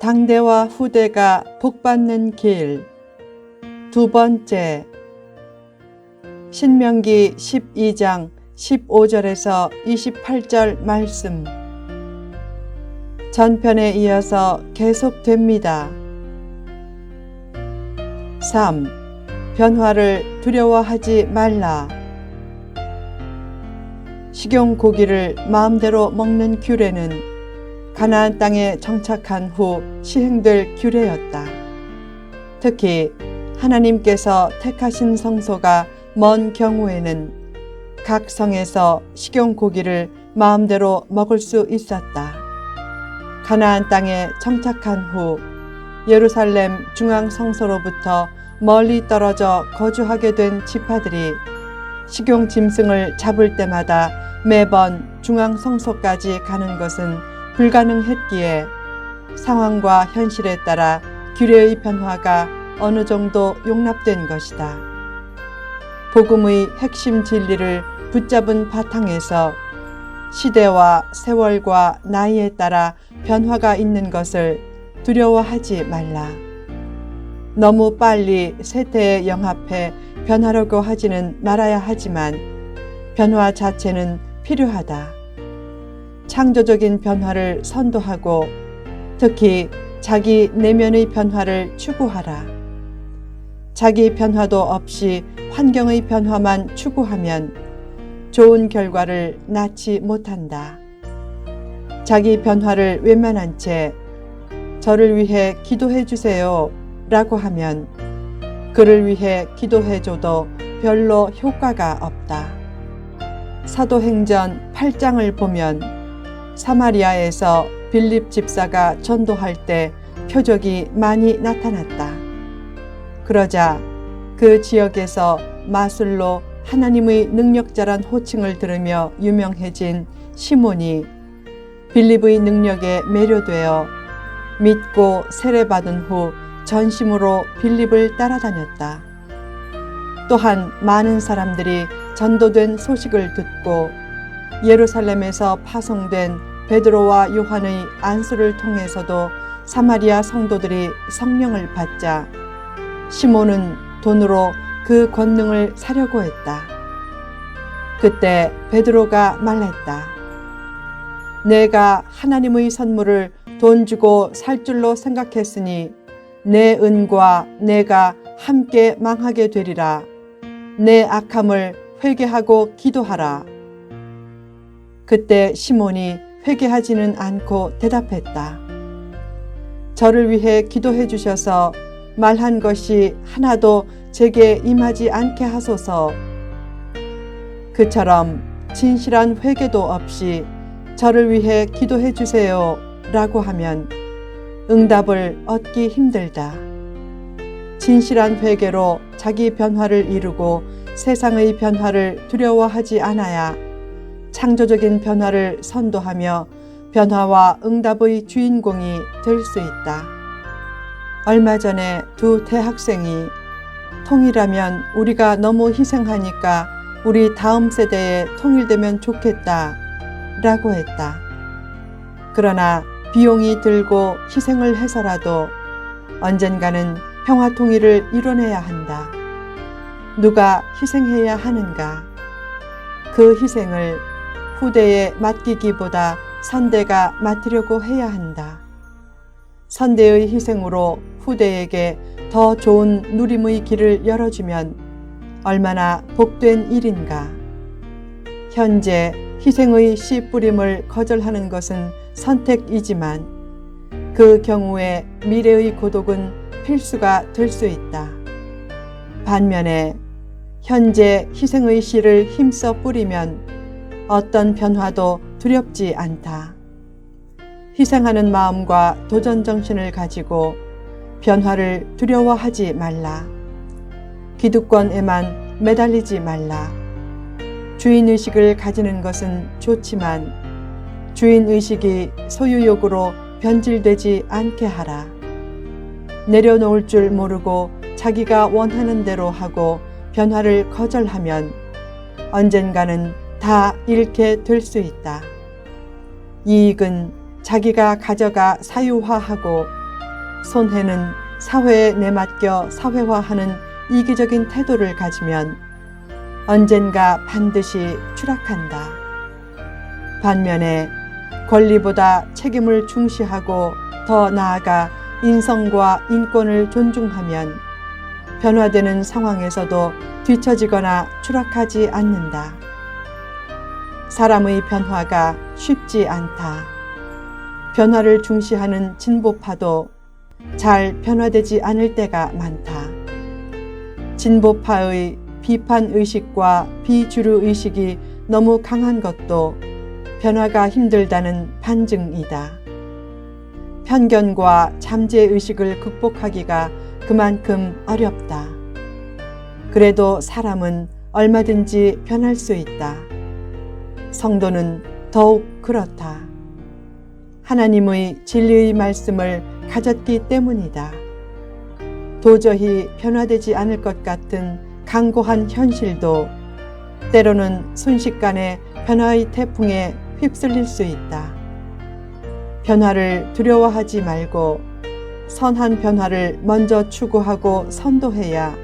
당대와 후대가 복받는 길. 두 번째, 신명기 12장 15절에서 28절 말씀. 전편에 이어서 계속됩니다. 3. 변화를 두려워하지 말라. 식용 고기를 마음대로 먹는 규례는 가나안 땅에 정착한 후 시행될 규례였다. 특히 하나님께서 택하신 성소가 먼 경우에는 각 성에서 식용 고기를 마음대로 먹을 수 있었다. 가나안 땅에 정착한 후 예루살렘 중앙 성소로부터 멀리 떨어져 거주하게 된 지파들이 식용 짐승을 잡을 때마다 매번 중앙 성소까지 가는 것은 불가능했기에 상황과 현실에 따라 규례의 변화가 어느 정도 용납된 것이다. 복음의 핵심 진리를 붙잡은 바탕에서 시대와 세월과 나이에 따라 변화가 있는 것을 두려워하지 말라. 너무 빨리 세태에 영합해 변하려고 하지는 말아야 하지만 변화 자체는 필요하다. 창조적인 변화를 선도하고 특히 자기 내면의 변화를 추구하라. 자기 변화도 없이 환경의 변화만 추구하면 좋은 결과를 낳지 못한다. 자기 변화를 외면한 채 저를 위해 기도해 주세요 라고 하면 그를 위해 기도해 줘도 별로 효과가 없다. 사도행전 8장을 보면 사마리아에서 빌립 집사가 전도할 때 표적이 많이 나타났다. 그러자 그 지역에서 마술로 하나님의 능력자란 호칭을 들으며 유명해진 시몬이 빌립의 능력에 매료되어 믿고 세례받은 후 전심으로 빌립을 따라다녔다. 또한 많은 사람들이 전도된 소식을 듣고 예루살렘에서 파송된 베드로와 요한의 안수를 통해서도 사마리아 성도들이 성령을 받자 시몬은 돈으로 그 권능을 사려고 했다. 그때 베드로가 말했다. 내가 하나님의 선물을 돈 주고 살 줄로 생각했으니 내 은과 내가 함께 망하게 되리라. 내 악함을 회개하고 기도하라. 그때 시몬이 회개하지는 않고 대답했다. 저를 위해 기도해 주셔서 말한 것이 하나도 제게 임하지 않게 하소서. 그처럼 진실한 회개도 없이 저를 위해 기도해 주세요 라고 하면 응답을 얻기 힘들다. 진실한 회개로 자기 변화를 이루고 세상의 변화를 두려워하지 않아야 창조적인 변화를 선도하며 변화와 응답의 주인공이 될 수 있다. 얼마 전에 두 대학생이 통일하면 우리가 너무 희생하니까 우리 다음 세대에 통일되면 좋겠다 라고 했다. 그러나 비용이 들고 희생을 해서라도 언젠가는 평화 통일을 이뤄내야 한다. 누가 희생해야 하는가? 그 희생을 후대에 맡기기보다 선대가 맡으려고 해야 한다. 선대의 희생으로 후대에게 더 좋은 누림의 길을 열어주면 얼마나 복된 일인가. 현재 희생의 씨 뿌림을 거절하는 것은 선택이지만 그 경우에 미래의 고독은 필수가 될 수 있다. 반면에 현재 희생의 씨를 힘써 뿌리면 어떤 변화도 두렵지 않다. 희생하는 마음과 도전 정신을 가지고 변화를 두려워하지 말라. 기득권에만 매달리지 말라. 주인의식을 가지는 것은 좋지만 주인의식이 소유욕으로 변질되지 않게 하라. 내려놓을 줄 모르고 자기가 원하는 대로 하고 변화를 거절하면 언젠가는 다 잃게 될 수 있다. 이익은 자기가 가져가 사유화하고 손해는 사회에 내맡겨 사회화하는 이기적인 태도를 가지면 언젠가 반드시 추락한다. 반면에 권리보다 책임을 중시하고 더 나아가 인성과 인권을 존중하면 변화되는 상황에서도 뒤처지거나 추락하지 않는다. 사람의 변화가 쉽지 않다. 변화를 중시하는 진보파도 잘 변화되지 않을 때가 많다. 진보파의 비판의식과 비주류의식이 너무 강한 것도 변화가 힘들다는 반증이다. 편견과 잠재의식을 극복하기가 그만큼 어렵다. 그래도 사람은 얼마든지 변할 수 있다. 성도는 더욱 그렇다. 하나님의 진리의 말씀을 가졌기 때문이다. 도저히 변화되지 않을 것 같은 강고한 현실도 때로는 순식간에 변화의 태풍에 휩쓸릴 수 있다. 변화를 두려워하지 말고 선한 변화를 먼저 추구하고 선도해야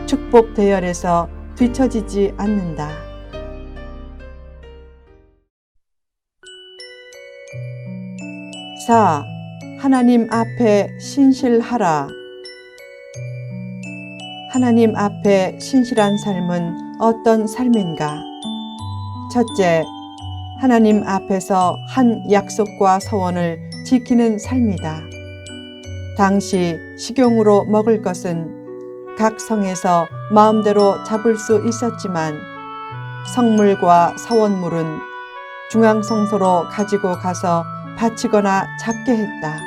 축복 대열에서 뒤처지지 않는다. 하나님 앞에 신실하라. 하나님 앞에 신실한 삶은 어떤 삶인가? 첫째, 하나님 앞에서 한 약속과 서원을 지키는 삶이다. 당시 식용으로 먹을 것은 각 성에서 마음대로 잡을 수 있었지만 성물과 서원물은 중앙성소로 가지고 가서 바치거나 잡게 했다.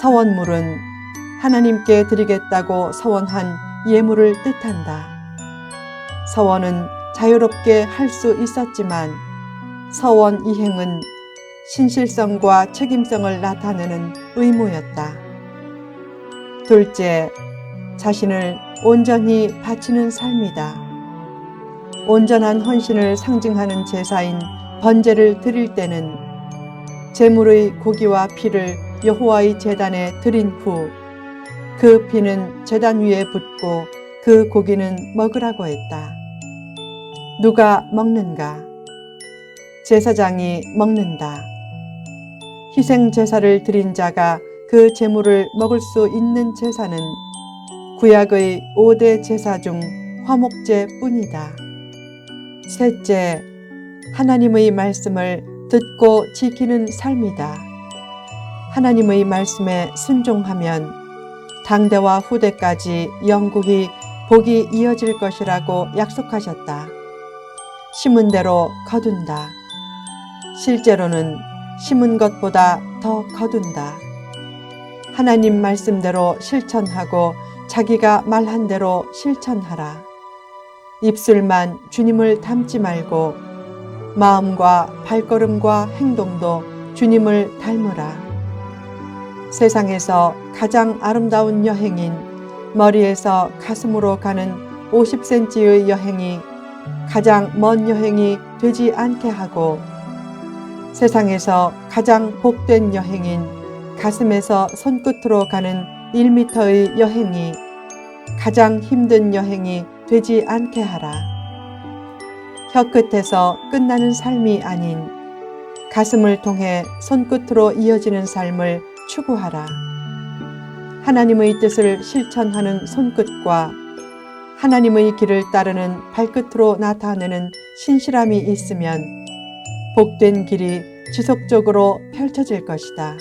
서원물은 하나님께 드리겠다고 서원한 예물을 뜻한다. 서원은 자유롭게 할 수 있었지만 서원 이행은 신실성과 책임성을 나타내는 의무였다. 둘째, 자신을 온전히 바치는 삶이다. 온전한 헌신을 상징하는 제사인 번제를 드릴 때는 제물의 고기와 피를 여호와의 제단에 드린 후 그 피는 제단 위에 붓고 그 고기는 먹으라고 했다. 누가 먹는가? 제사장이 먹는다. 희생 제사를 드린 자가 그 제물을 먹을 수 있는 제사는 구약의 5대 제사 중 화목제뿐이다. 셋째, 하나님의 말씀을 듣고 지키는 삶이다. 하나님의 말씀에 순종하면 당대와 후대까지 영구히 복이 이어질 것이라고 약속하셨다. 심은 대로 거둔다. 실제로는 심은 것보다 더 거둔다. 하나님 말씀대로 실천하고 자기가 말한 대로 실천하라. 입술만 주님을 닮지 말고 마음과 발걸음과 행동도 주님을 닮으라. 세상에서 가장 아름다운 여행인 머리에서 가슴으로 가는 50cm의 여행이 가장 먼 여행이 되지 않게 하고 세상에서 가장 복된 여행인 가슴에서 손끝으로 가는 1m의 여행이 가장 힘든 여행이 되지 않게 하라. 혀끝에서 끝나는 삶이 아닌 가슴을 통해 손끝으로 이어지는 삶을 추구하라. 하나님의 뜻을 실천하는 손끝과 하나님의 길을 따르는 발끝으로 나타내는 신실함이 있으면 복된 길이 지속적으로 펼쳐질 것이다.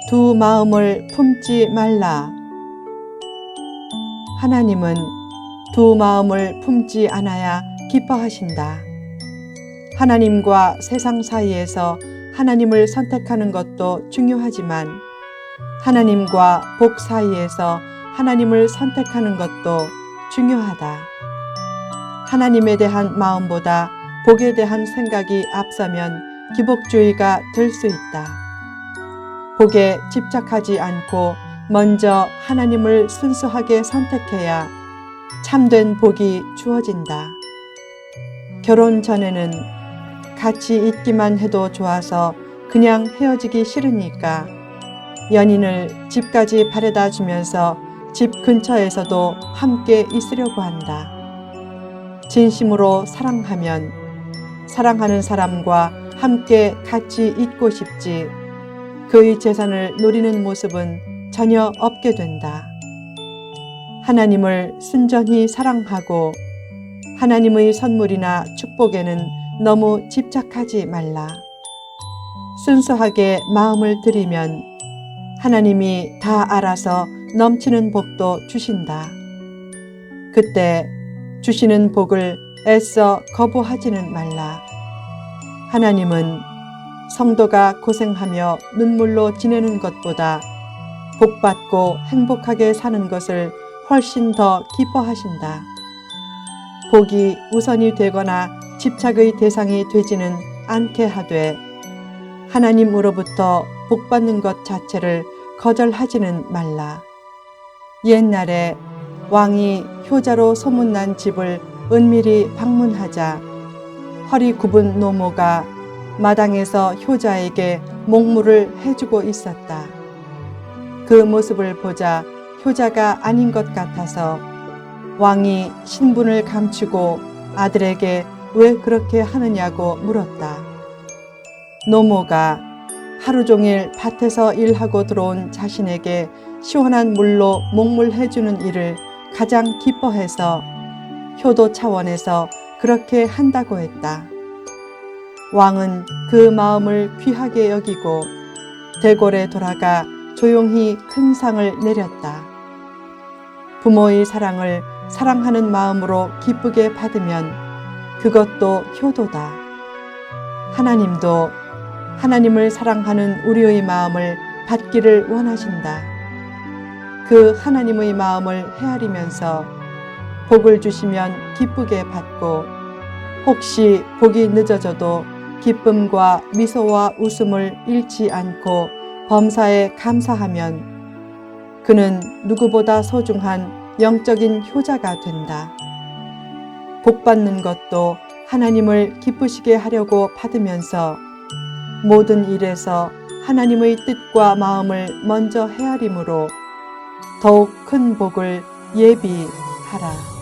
두 마음을 품지 말라. 하나님은 두 마음을 품지 않아야 기뻐하신다. 하나님과 세상 사이에서 하나님을 선택하는 것도 중요하지만 하나님과 복 사이에서 하나님을 선택하는 것도 중요하다. 하나님에 대한 마음보다 복에 대한 생각이 앞서면 기복주의가 될 수 있다. 복에 집착하지 않고 먼저 하나님을 순수하게 선택해야 참된 복이 주어진다. 결혼 전에는 같이 있기만 해도 좋아서 그냥 헤어지기 싫으니까 연인을 집까지 바래다 주면서 집 근처에서도 함께 있으려고 한다. 진심으로 사랑하면 사랑하는 사람과 함께 같이 있고 싶지 그의 재산을 노리는 모습은 전혀 없게 된다. 하나님을 순전히 사랑하고 하나님의 선물이나 축복에는 너무 집착하지 말라. 순수하게 마음을 들이면 하나님이 다 알아서 넘치는 복도 주신다. 그때 주시는 복을 애써 거부하지는 말라. 하나님은 성도가 고생하며 눈물로 지내는 것보다 복받고 행복하게 사는 것을 훨씬 더 기뻐하신다. 복이 우선이 되거나 집착의 대상이 되지는 않게 하되 하나님으로부터 복받는 것 자체를 거절하지는 말라. 옛날에 왕이 효자로 소문난 집을 은밀히 방문하자 허리 굽은 노모가 마당에서 효자에게 몽물을 해주고 있었다. 그 모습을 보자 효자가 아닌 것 같아서 왕이 신분을 감추고 아들에게 왜 그렇게 하느냐고 물었다. 노모가 하루 종일 밭에서 일하고 들어온 자신에게 시원한 물로 몽물해주는 일을 가장 기뻐해서 효도 차원에서 그렇게 한다고 했다. 왕은 그 마음을 귀하게 여기고 대궐에 돌아가 조용히 큰 상을 내렸다. 부모의 사랑을 사랑하는 마음으로 기쁘게 받으면 그것도 효도다. 하나님도 하나님을 사랑하는 우리의 마음을 받기를 원하신다. 그 하나님의 마음을 헤아리면서 복을 주시면 기쁘게 받고 혹시 복이 늦어져도 기쁨과 미소와 웃음을 잃지 않고 범사에 감사하면 그는 누구보다 소중한 영적인 효자가 된다. 복받는 것도 하나님을 기쁘시게 하려고 받으면서 모든 일에서 하나님의 뜻과 마음을 먼저 헤아림으로 더욱 큰 복을 예비하라.